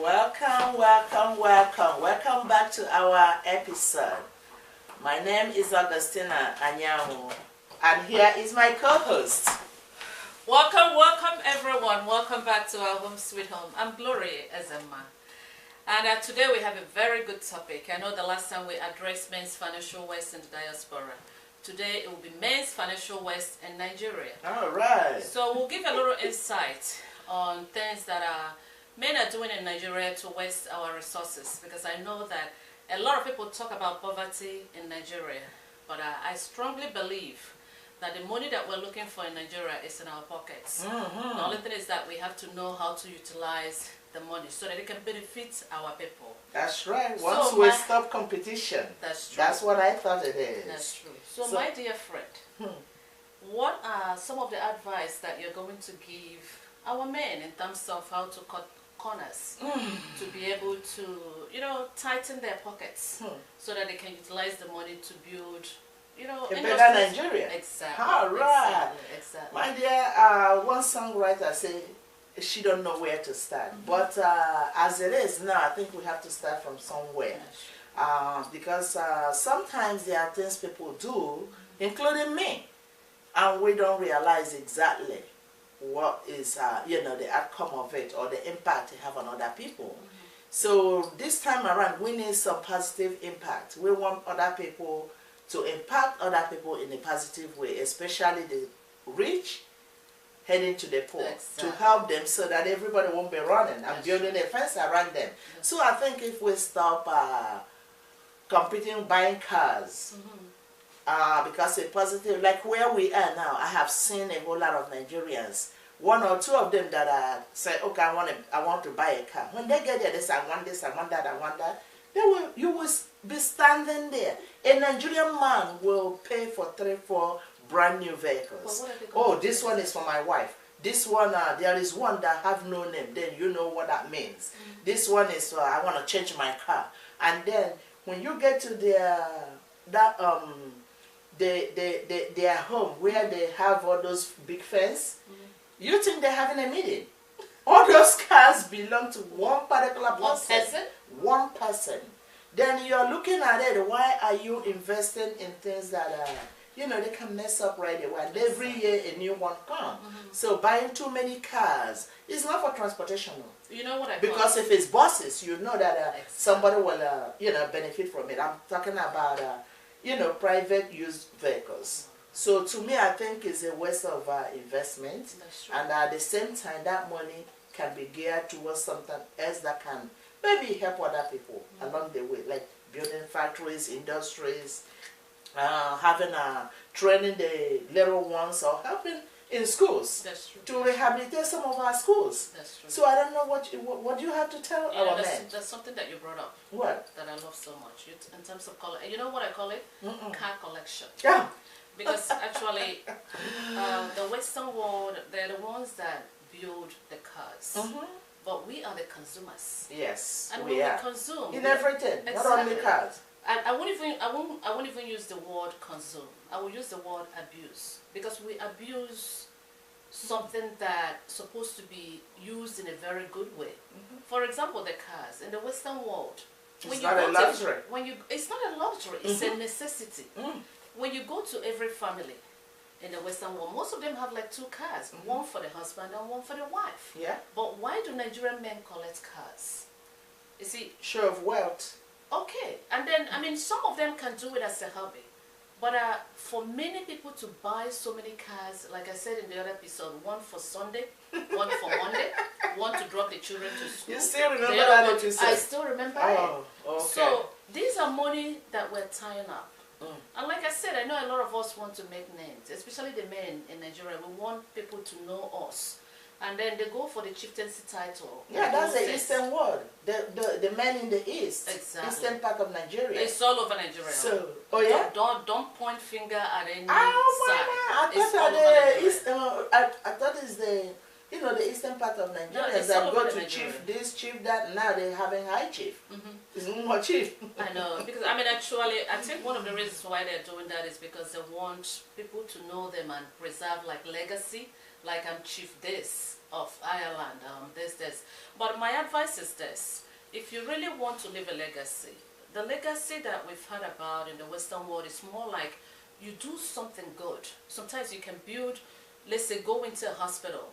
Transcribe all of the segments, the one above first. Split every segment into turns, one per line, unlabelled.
Welcome, welcome, welcome. Welcome back to our episode. My name is Augustina Anyanwu, and here is my co-host.
Welcome, welcome everyone. Welcome back to our home sweet home. I'm glorynezemma. And today we have a very good topic. I know the last time we addressed men's financial waste in the diaspora. Today it will be men's financial waste in Nigeria.
All right.
So we'll give a little insight on things that men are doing in Nigeria to waste our resources, because I know that a lot of people talk about poverty in Nigeria, but I strongly believe that the money that we're looking for in Nigeria is in our pockets.
Mm-hmm.
The only thing is that we have to know how to utilize the money so that it can benefit our people.
That's right. Once we stop competition.
That's true.
That's what I thought it is.
That's true. So my dear friend, what are some of the advice that you're going to give our men in terms of how to cut corners to be able to, tighten their pockets so that they can utilize the money to build,
a better Nigeria?
Exactly.
All right.
Exactly.
My dear, one songwriter said she don't know where to start. But as it is now, I think we have to start from somewhere. Because sometimes there are things people do, including me, and we don't realize exactly what is the outcome of it or the impact it have on other people. So this time around, we need some positive impact. We want other people to impact other people in a positive way, especially the rich heading to the poor, to help them so that everybody won't be running and building a fence around them. So I think if we stop competing buying cars, because a positive, like where we are now, I have seen a whole lot of Nigerians, one or two of them that say, okay, I want to buy a car. When they get there, they say, I want this, I want that, I want that. You will be standing there. A Nigerian man will pay for 3-4 brand new vehicles. Oh, this one is for my wife. This one, there is one that have no name. Then you know what that means. This one is I want to change my car. And then when you get to their home where they have all those big fence, you think they're having a meeting. All those cars belong to one particular person. One person. Then you're looking at it. Why are you investing in things that they can mess up right away? And every year a new one comes. So buying too many cars is not for transportation.
You know what I
Because if it's buses, you know that somebody will benefit from it. I'm talking about private use vehicles. So to me, I think it's a waste of investment. And at the same time, that money can be geared towards something else that can maybe help other people along the way, like building factories, industries, training the little ones, or helping in schools to rehabilitate some of our schools.
That's true.
So I don't know what you have to tell our men.
That's something that you brought up.
What?
That I love so much. In terms of color, you know what I call it? Car collection.
Yeah.
Because actually, the Western world, they're the ones that build the cars. But we are the consumers.
Yes,
and
we
when
are.
we consume
in everything, not only cars.
I won't even use the word consume. I will use the word abuse, because we abuse something that's supposed to be used in a very good way. For example, the cars in the Western world.
It's not a luxury.
It's not a luxury. It's a necessity. When you go to every family in the Western world, most of them have like 2 cars, one for the husband and one for the wife.
Yeah.
But why do Nigerian men collect cars? You see,
show of wealth.
Okay, and then some of them can do it as a hobby, but for many people to buy so many cars, like I said in the other episode, one for Sunday, one for Monday, one to drop the children to school.
You still remember that? You said?
I still remember it.
Okay.
So these are money that we're tying up. And like I said, I know a lot of us want to make names, especially the men in Nigeria. We want people to know us. And then they go for the chieftaincy title.
Yeah, that's the eastern world. The men in the east, eastern part of Nigeria.
It's all over Nigeria.
So,
don't point finger at any side.
I thought it's the the eastern part of Nigeria that go to chief this, chief that. Now they're having high chief. It's more chief.
I know, because actually, I think one of the reasons why they're doing that is because they want people to know them and preserve like legacy. like I'm chief this of Ireland, this. But my advice is this: if you really want to leave a legacy, the legacy that we've heard about in the Western world is more like you do something good. Sometimes you can build, let's say, go into a hospital,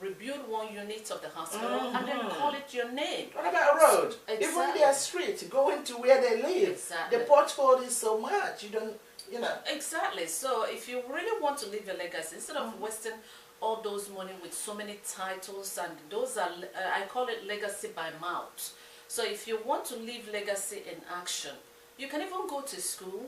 rebuild one unit of the hospital, and then call it your name.
What about a road?
Exactly.
Even their street, going to where they live.
Exactly.
The pothole is so much, you don't,
Exactly. So if you really want to leave a legacy, instead of wasting all those money with so many titles, and those are, I call it legacy by mouth. So if you want to leave legacy in action, you can even go to school,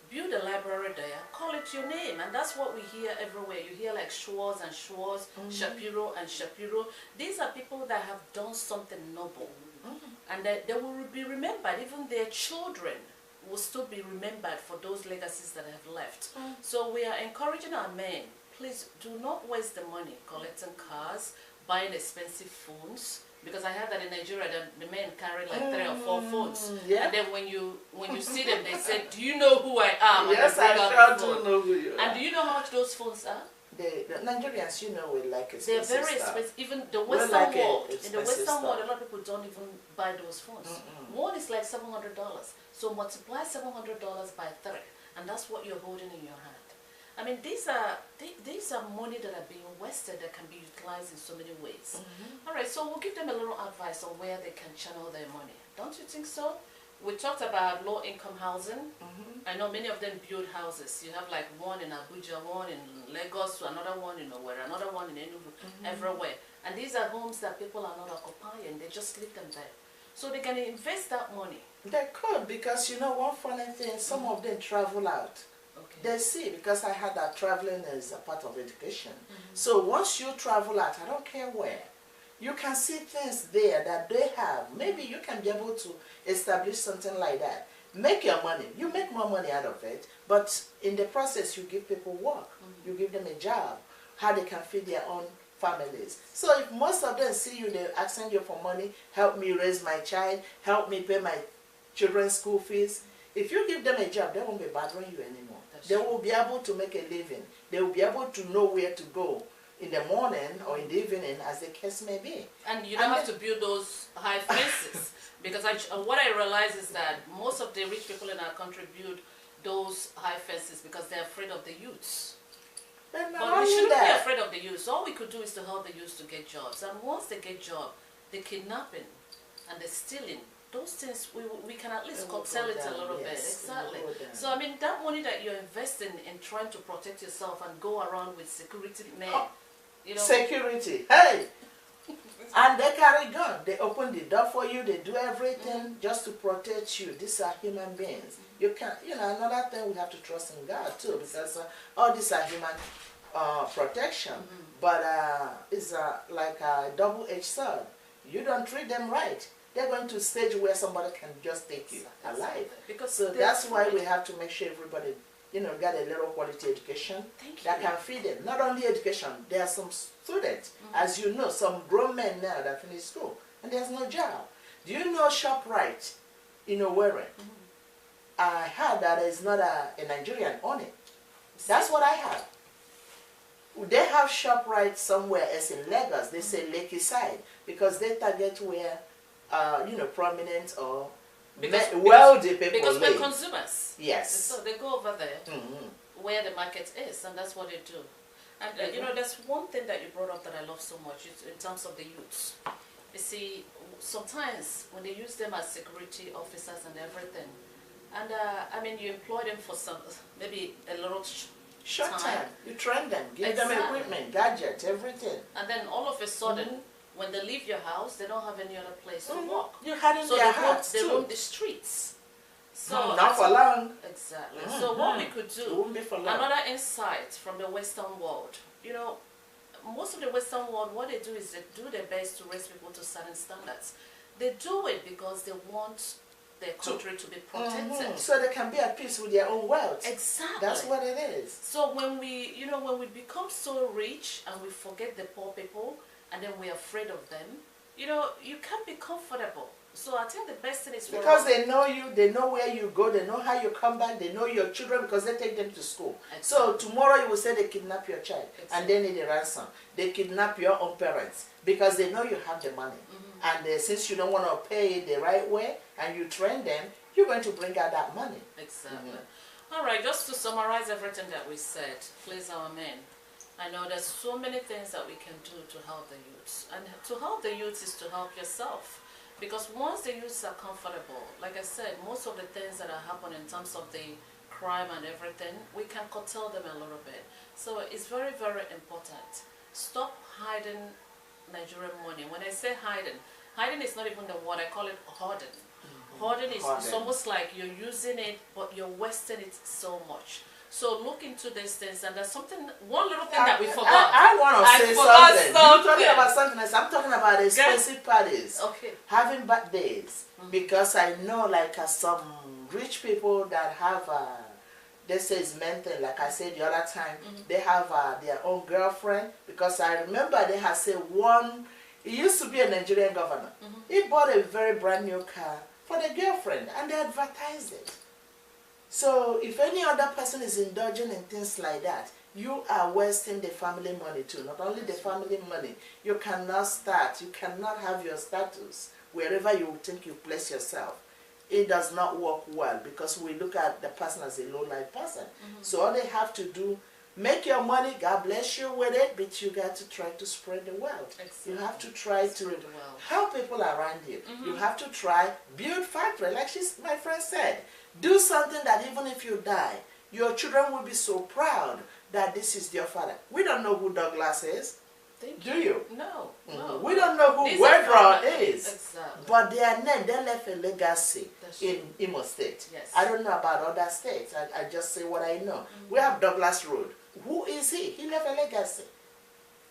build a library there, call it your name, and that's what we hear everywhere. You hear like Schwartz and Schwartz, Shapiro and Shapiro. These are people that have done something noble, and they will be remembered. Even their children will still be remembered for those legacies that have left. So we are encouraging our men, please do not waste the money collecting cars, buying expensive phones, because I heard that in Nigeria the men carry like 3 or 4 phones. And then when you see them, they say, do you know who I am?
Yes, I sure do know who you are.
And do you know how much those phones are?
The Nigerians, we like expensive
They're very
stuff.
expensive. Even the Western world, in the Western
stuff.
world, a lot of people don't even buy those phones. One is like $700. So multiply $700 by 3, and that's what you're holding in your hand. I mean, these are money that are being wasted that can be utilized in so many ways. All right, so we'll give them a little advice on where they can channel their money. Don't you think so? We talked about low-income housing. I know many of them build houses. You have like one in Abuja, one in Lagos, another one in Owerri, another one in Enugu, everywhere. And these are homes that people are not occupying. They just leave them there. So they can invest that money.
They could, because one funny thing, some of them travel out. They see, because I had that traveling is a part of education. So once you travel out, I don't care where, you can see things there that they have. Maybe you can be able to establish something like that. Make your money. You make more money out of it, but in the process you give people work. You give them a job, how they can feed their own families. So if most of them see you, they're asking you for money, help me raise my child, help me pay my children's school fees. If you give them a job, they won't be bothering you anymore. They will be able to make a living. They will be able to know where to go in the morning or in the evening, as the case may be.
And you don't have to build those high fences. Because what I realize is that most of the rich people in our country build those high fences because they're afraid of the youths. But we shouldn't be afraid of the youths. All we could do is to help the youths to get jobs. And once they get jobs, the kidnapping and the stealing, those things, we can at least curtail it a little bit. Exactly. So, I mean, that money that you're investing in trying to protect yourself and go around with security men,
Security. Hey! And they carry gun. They open the door for you. They do everything just to protect you. These are human beings. You can, another thing, we have to trust in God too, because all these are human protection. But it's like a double-edged sword. You don't treat them right, they're going to a stage where somebody can just take you alive. So that's why we have to make sure everybody, get a little quality education that can feed them. Not only education, there are some students, as you know, some grown men now that finish school, and there's no job. Do you know ShopRite in Owerri? I heard that it's not a Nigerian on it. That's what I heard. They have ShopRite somewhere as in Lagos. They say Legacies, because they target where prominent or wealthy people
because
live.
we're consumers.
Yes.
So they go over there where the market is, and that's what they do. And there's one thing that you brought up that I love so much in terms of the youths. You see, sometimes when they use them as security officers and everything, and I mean, you employ them for maybe a little
short time. You train them, give them equipment, gadgets, everything.
And then all of a sudden, when they leave your house, they don't have any other place to walk.
You had in their house
they roam the streets. So
not for long.
Exactly. So what we could do, another insight from the Western world, most of the Western world, what they do is they do their best to raise people to certain standards. They do it because they want their country to be protected.
So they can be at peace with their own wealth.
Exactly.
That's what it is.
So when we become so rich and we forget the poor people, and then we're afraid of them, you know, you can't be comfortable. So I think the best thing is for
because they know you, they know where you go, they know how you come back, they know your children because they take them to school. So tomorrow you will say they kidnap your child and they need a ransom. They kidnap your own parents because they know you have the money. And since you don't want to pay it the right way and you train them, you're going to bring out that money.
Exactly. All right, just to summarize everything that we said, please, our men, I know there's so many things that we can do to help the youths. And to help the youths is to help yourself. Because once the youths are comfortable, like I said, most of the things that are happening in terms of the crime and everything, we can curtail them a little bit. So it's very, very important. Stop hiding Nigerian money. When I say hiding, hiding is not even the word, I call it hoarding. Hoarding is it's almost like you're using it, but you're wasting it so much. So look into these things, and there's something, one little thing that we forgot.
I want to say something. You're talking about something else. I'm talking about expensive parties.
Okay.
Having birthdays. Because I know like some rich people that have, they say it's mental, like I said the other time, they have their own girlfriend. Because I remember they had said one, he used to be a Nigerian governor. He bought a very brand new car for the girlfriend and they advertised it. So if any other person is indulging in things like that, you are wasting the family money too. Not only the family money, you cannot start, you cannot have your status wherever you think you place yourself. It does not work well because we look at the person as a low-life person. So all they have to do, make your money, God bless you with it, but you got to try to spread the wealth. You have to try to help people around you. You have to try, build factory, like my friend said. Do something that even if you die, your children will be so proud that this is your father. We don't know who Douglas is. Do you?
No. No.
We don't know who Wedra is.
Exactly.
But their name, they left a legacy in Imo State.
Yes.
I don't know about other states. I just say what I know. We have Douglas Road. Who is he? He left a legacy.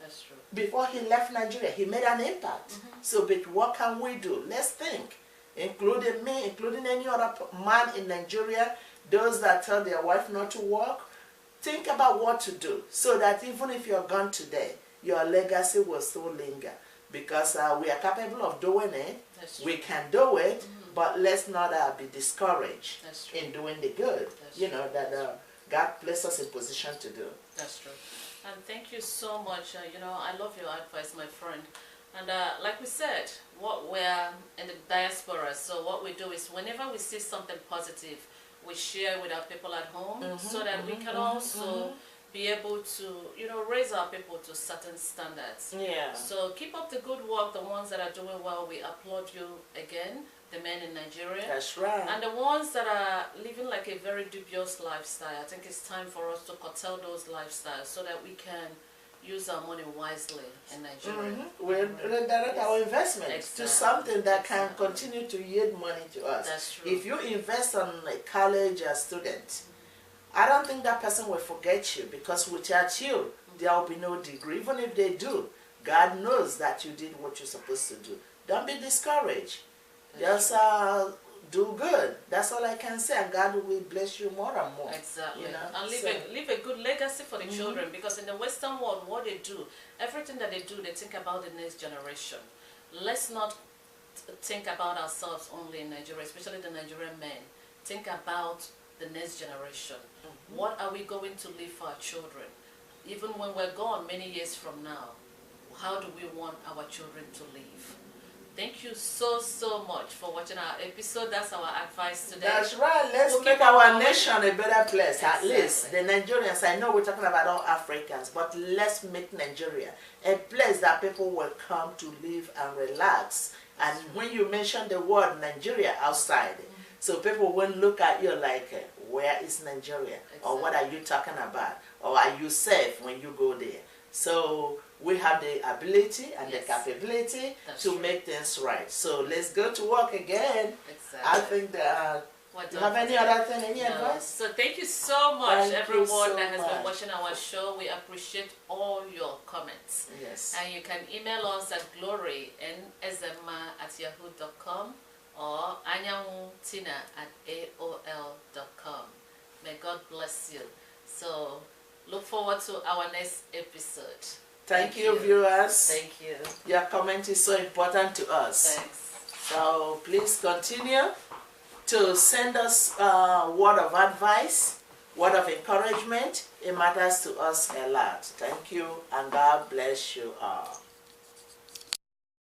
That's true.
Before he left Nigeria, he made an impact. So, but what can we do? Let's think. Including me, including any other man in Nigeria, those that tell their wife not to work, think about what to do so that even if you're gone today, your legacy will still linger. Because we are capable of doing it, we can do it, but let's not be discouraged in doing the good, that God placed us in position to do.
That's true. And thank you so much. I love your advice, my friend. And like we said, we're in the diaspora, so what we do is whenever we see something positive, we share with our people at home so that we can also be able to, raise our people to certain standards.
Yeah.
So keep up the good work, the ones that are doing well, we applaud you again, the men in Nigeria.
That's right.
And the ones that are living like a very dubious lifestyle, I think it's time for us to curtail those lifestyles so that we can use our money wisely in Nigeria.
We'll redirect our investments to something that can continue to yield money to us.
That's true.
If you invest on a college student, I don't think that person will forget you because without you, there will be no degree. Even if they do, God knows that you did what you're supposed to do. Don't be discouraged. Just do good. That's all I can say, and God will bless you more and more.
Exactly. And leave a good legacy for the children, because in the Western world, what they do, everything that they do, they think about the next generation. Let's not think about ourselves only in Nigeria, especially the Nigerian men. Think about the next generation. What are we going to leave for our children? Even when we're gone many years from now, how do we want our children to live? Thank you so much for watching our episode. That's our advice today.
That's right. Let's make our nation a better place. Exactly. At least the Nigerians, I know we're talking about all Africans, but let's make Nigeria a place that people will come to live and relax. And when you mention the word Nigeria outside, so people won't look at you like, where is Nigeria? Exactly. Or what are you talking about? Or are you safe when you go there? So we have the ability and the capability to make things right. So let's go to work again. Exactly. I think that you have any other thing, any advice?
So thank you so much, everyone that has been watching our show. We appreciate all your comments.
Yes.
And you can email us at glorynezemma@yahoo.com or anyanwutina@aol.com. May God bless you. So look forward to our next episode.
Thank you, viewers.
Thank you.
Your comment is so important to us.
Thanks.
So please continue to send us word of advice, word of encouragement. It matters to us a lot. Thank you, and God bless you all.